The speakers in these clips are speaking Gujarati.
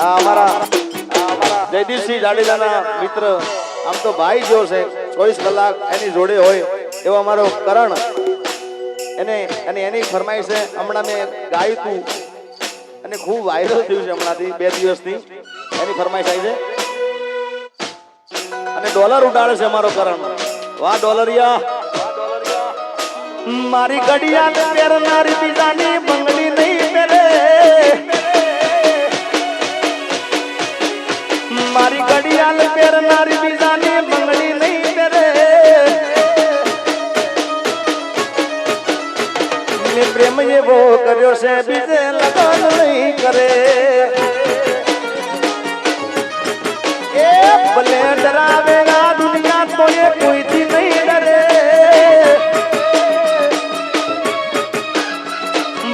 અમારા જયદીપસિંહ જાડેજાના મિત્ર આમ તો ભાઈ જો છે 24 કલાક એની જોડે હોય એવો અમારો કરણ એની ફરમાઈશ છે હમણાં મેં ગાયું તું અને ખૂબ વાયરલ થયું છે હમણાંથી 2 દિવસથી એની ફરમાઈશ આવી છે અને ડોલર ઉડાડે છે અમારો કરણ વાહ ડોલરિયા મારી ઘડિયાળ પહેરનારી બીજાની બંગડી નહીં પહેરે મારી ઘડિયાળ પહેરનારી બીજાની બંગડી નહીં પહેરે મેં પ્રેમ એવો કર્યો છે બીજે લગન નહીં કરે એ ભલે ડરાવેગા દુનિયા તો એ કોઈથી નહીં ડરે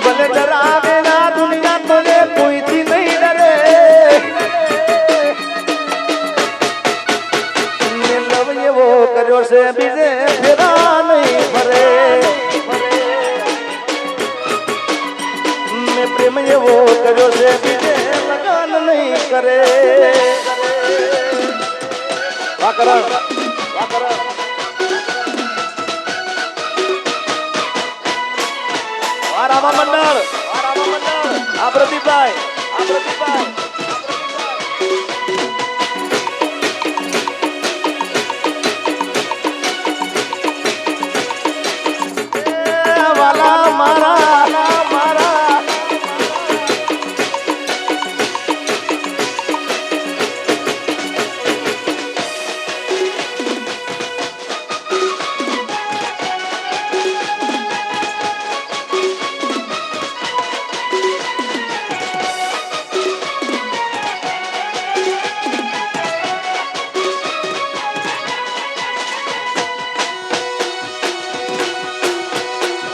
ભલે ડરાવેગા દુનિયા તો એ કોઈથી નહીં ડરે મેં લવ એવો કર્યો છે બીજે ફેરા નહીં ફરે મેં પ્રેમ એવો કર્યો છે બીજે લગન નહીં કરે વાકરણ રામા મંડળ આ પ્રદીપભાઈ વાલા મારા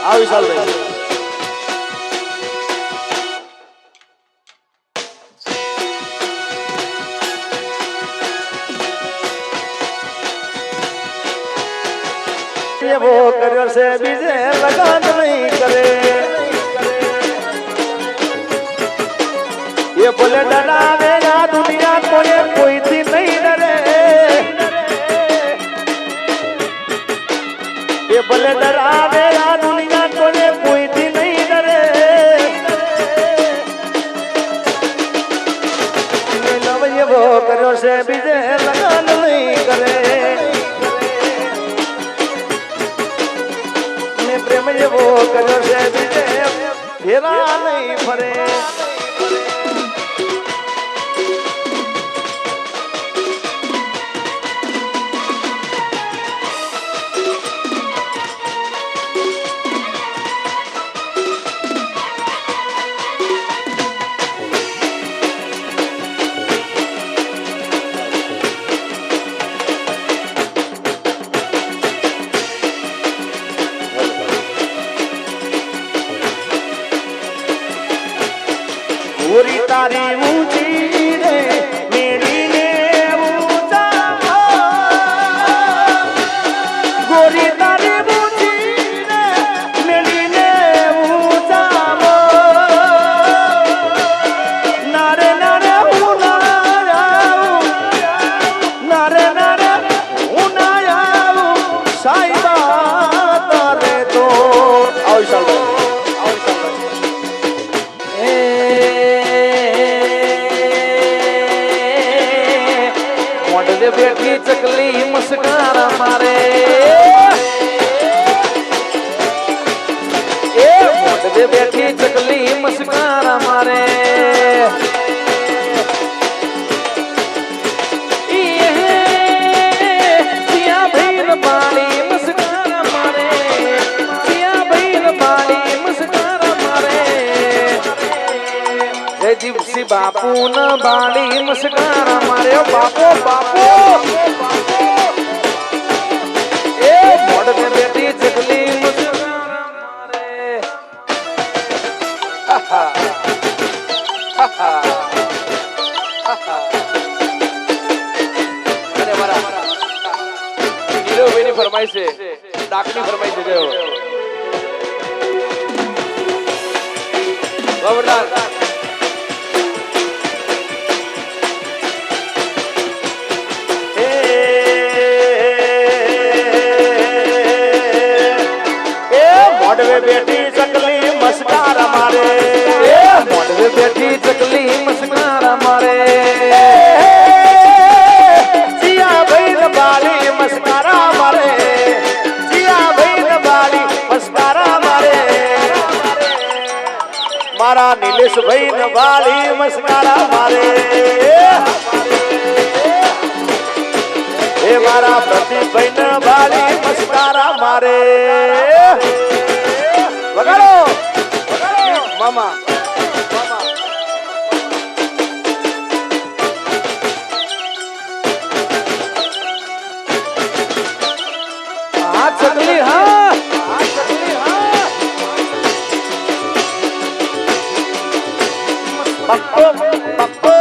આ વિશાલભાઈ એવો કર્યો છે બીજે લગન નહીં કરે એ બોલે ડરાવે આ દુનિયા કોને કોઈથી નહીં ડરે એ બોલે ડરાવે આ દુનિયા કોને કોઈથી નહીં ડરે લવ એવો કર્યો છે બીજે લગન નહીં કરે પ્રેમ એવો કર્યો છે બીજે ફેરા નહીં ફરે गोरी तारी ऊंची रे मेरी ने ऊंचा गोरी तारी ऊंची रे मेरी ने ऊंचा नारे नारे नारे साईबा तारे तो आओ चलो बेटी चकली मुस्कान मारे ए मोटे बेटी चकली मुस्कान मारे सिया भैर बाली मुस्कान मारे सिया भैर बाली मुस्कान मारे जयदीपसिंह बापू न बाली मुस्कान मारे बापो बापो ए मोड़ में बेटी चकली मुस्कान मारे अरे मारा हीरो बेनी फरमाई से डाकनी फरमाई से जो खबरदार બાળી મસ્કારા મારે એ મારા પ્રતિભાઈ ને બાળી મસ્કારા મારે વગાડો મામા ચકલી હા પપ્પો પપ્પો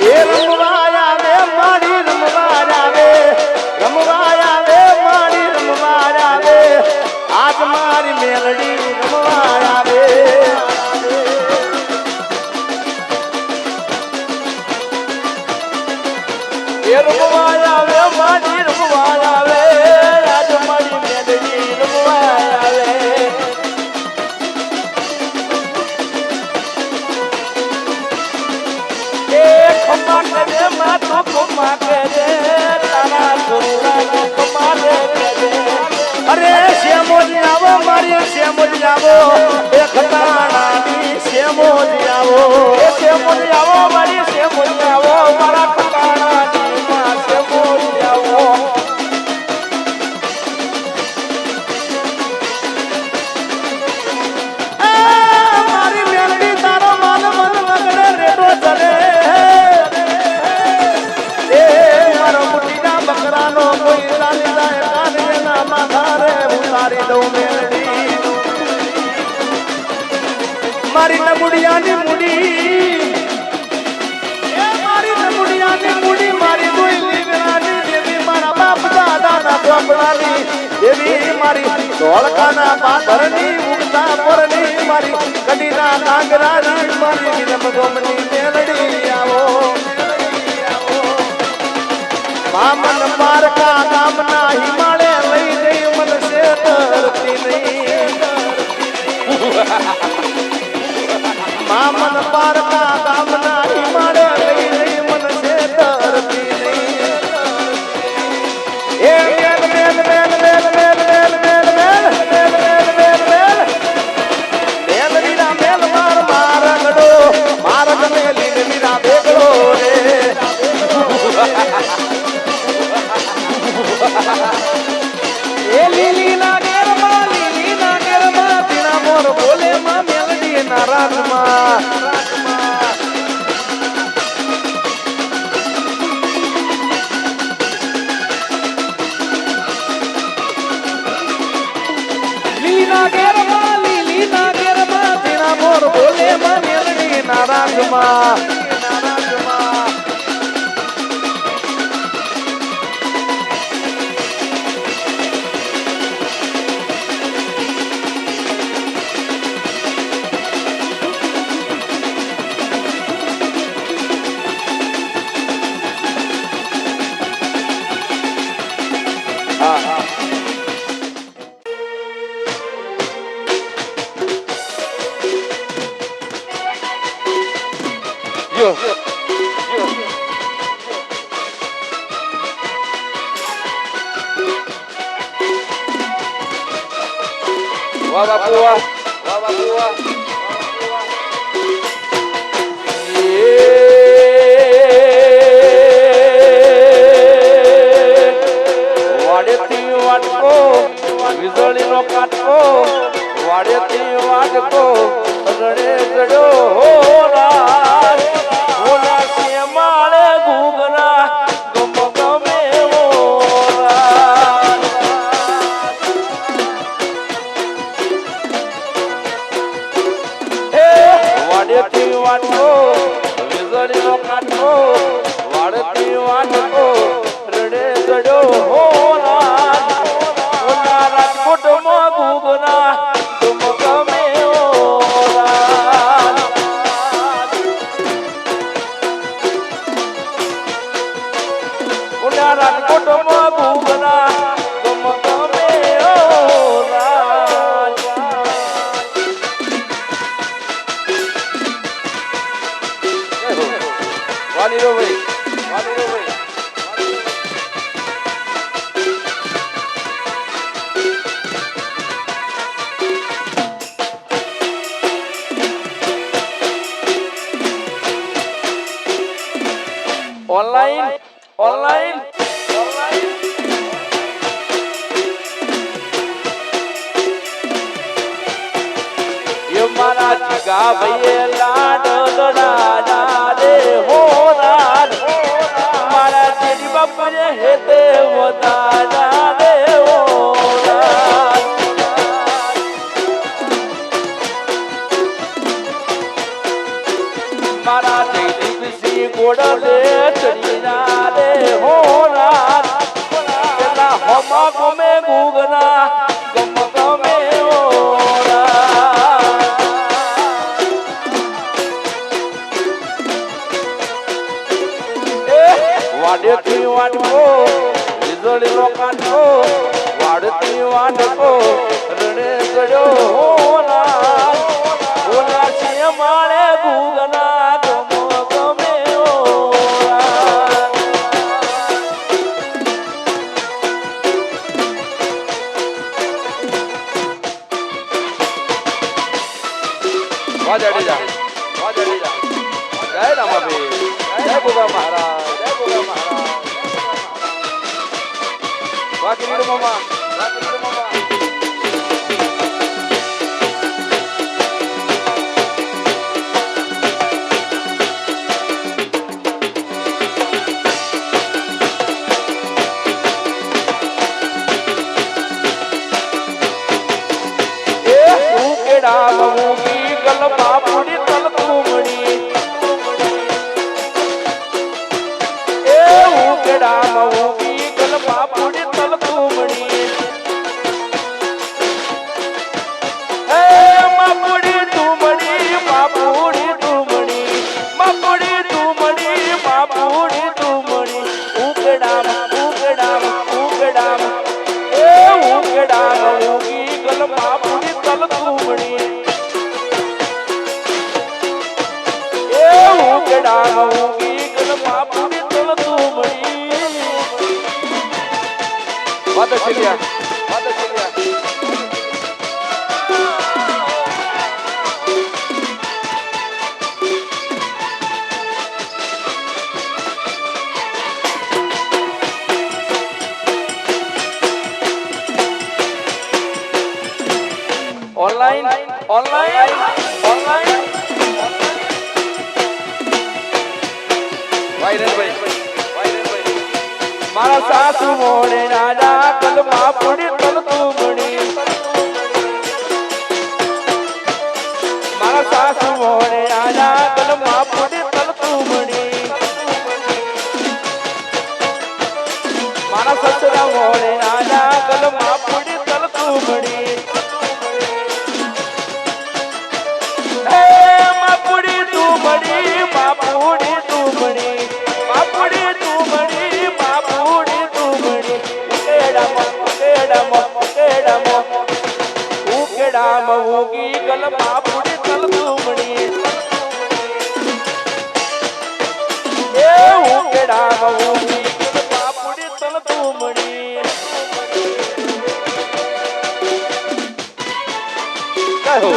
એ રમવાયા વે માડી રમવાયા વે રમવાયા વે માડી રમવાયા વે આજ મારી મેલડી રમવાયા વે એ રમવાયા વે માડી રમવાયા વે આજ મારી મેલડી રમવાયા વે એ ખમા કરે માં તો ખમા કરે તારા સુરડા ખમા રે કરે અરે શ્યામોજી આવો મારી શ્યામોજી આવો એ ખટાણાની શ્યામોજી આવો એ શ્યામોજી આવો મારી શ્યામોજી આવો મારા ખટાણાની માં શ્યામોજી આવો મારી મેલડી તારો માન મન વગડે રેડો ચલે એ મારો મુઠીના બકરાનો કોઈ ચાલી જાય કાનીના માથા રે ઉતારી દઉં મેલડી મારી નમુડિયાની મુડી એ મારી નમુડિયાની મુડી મારી કોઈ લીગડાની દેવી મારા બાપ દાદાના બાપડાની દેવી મારી ધોળકાના પાથરની ઉગતા પોરની મારી કડીના કાંગરાની મારી વિલમ ગોમની મેલડી આવો મામન મારકા ગામના હિમાળે લઈ ગઈ મન સે તરતી નહીં મામન પારકા ગામના હિમાળે લઈ ગઈ મન સે તરતી નહીં એ મેલ મેલ મેલ મેલ મેલ મેલ મેલ મેલ મેલ મેલ મેલ મેલ વીરા મેલ માર મારગડો મારગ મેલી વીરા બેગડો રે એ લીલી ના ઘેરમાં તેના મોર બોલે માં મેલડી ના રાતમાં લીલી ના ઘેરમાં તેના મોર બોલે માં મેલડી ના રાતમાં વાહ બાપુ વાહ બાપુ વાહ વાડેથી વાટકો વીજળીનો કાટકો વાડેથી વાટકો રડે ચડ્યો હોરા હોરા સે માળે ઘૂઘરા ગમ ગમે હોરા વાડેથી વાટકો વીજળીનો કાટકો વાડેથી વાટકો રડે ચડ્યો હોરા હોરા રાજકોટમાં ઘૂઘરા ગમ ગમે હોરા હોરા રાજકોટમાં ઘૂઘરા ગમ ગમે હોરા ઓનલાઈન ઓનલાઈન એ મારા જીગા ભાઈએ લાડ ગડા રે હો રાડ મારા જેડી બાપુએ હેતે વધારા રે હો રાડ મારા જયદીપસિંહ ગોડલે ચડીના રે હો રાડ પેલા હોમા ગમે ગુગના ગમ ગમે હો વાડેથી વાડકો વીજળીનો કાંટો વાડથી વાડકો રણે ગળ્યો હોના ઓલા છે માળે ગુગના ગમો ગમે વાજડી જા જય રામાભાઈ જય ગોગા મહારાજ જય ગોગા મહારાજ વાકી નીડો મામા વાકી નીડો મામા એ ઉકેડા મમુકી ગલબા પૂરી તલ કુમડી ઉકેડા મમુકી ગલબા પૂરી તલ કુમડી હે માપુડી તુમડી માપુડી તુમડી માપુડી તુમડી માપુડી તુમડી ઉકેડા ઉકેડા ઉકેડા એ ઉકેડા મમુકી ગલબા પૂરી તલ કુમડી એ ઉકેડા મમુકી ગલબા પૂરી તલ કુમડી વાતો ચલ્યા વાતો ચલ્યા ઓનલાઈન ઓનલાઈન ઓનલાઈન વાયરલ મારા સાસુ મોડે નાના કલમા પૂરી તલ તુમડી મારા સાસુ મોડે નાના કલમા પૂરી તલ તુમડી મારા સસરા મોડે નાના કલમા પૂરી તલ તુમડી હે માપુડી તુમડી માપુડી તુમડી માપુડી તુમડી માપુડી તુમડી ઉકેડા મઉગી ગલબા પૂરી તલ તુમડી એ ઉકેડા મઉગી ગલબા પૂરી તલ તુમડી કહો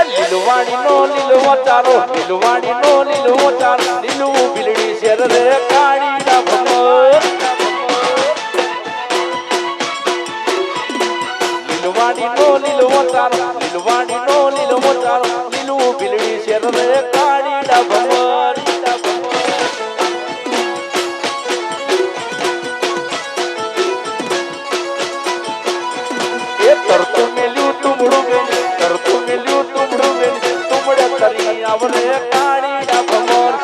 લીલુવાણી નો લીલુવો ચારો લીલુવાણી નો લીલુવો ચારો લીલું બિલડી શેર રે કાળી ના ભમર લીલુવાણી નો લીલુવો ચારો લીલુવાણી નો લીલુવો ચારો લીલું બિલડી શેર રે કાળી ના ભમર એ તરતું મેલ્યું તુમડું બેન તરતું મેલ્યું તુમડું બેન તુમડે તરી આવરે કાળી ના ભમર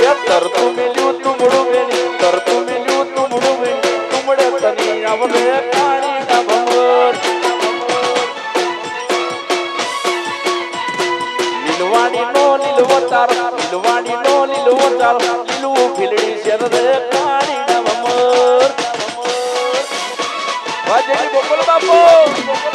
એ તરતું મેલ્યું તુમડું બેન તરતું મેલ્યું તુમડું બેન તુમડે તરી આવરે કાળી ના ભમર તાર લીલવાડી નો લીલો તાર લીલું ભીલડી છે રે કાળી ના મમર વાજેડી બોલ બાપો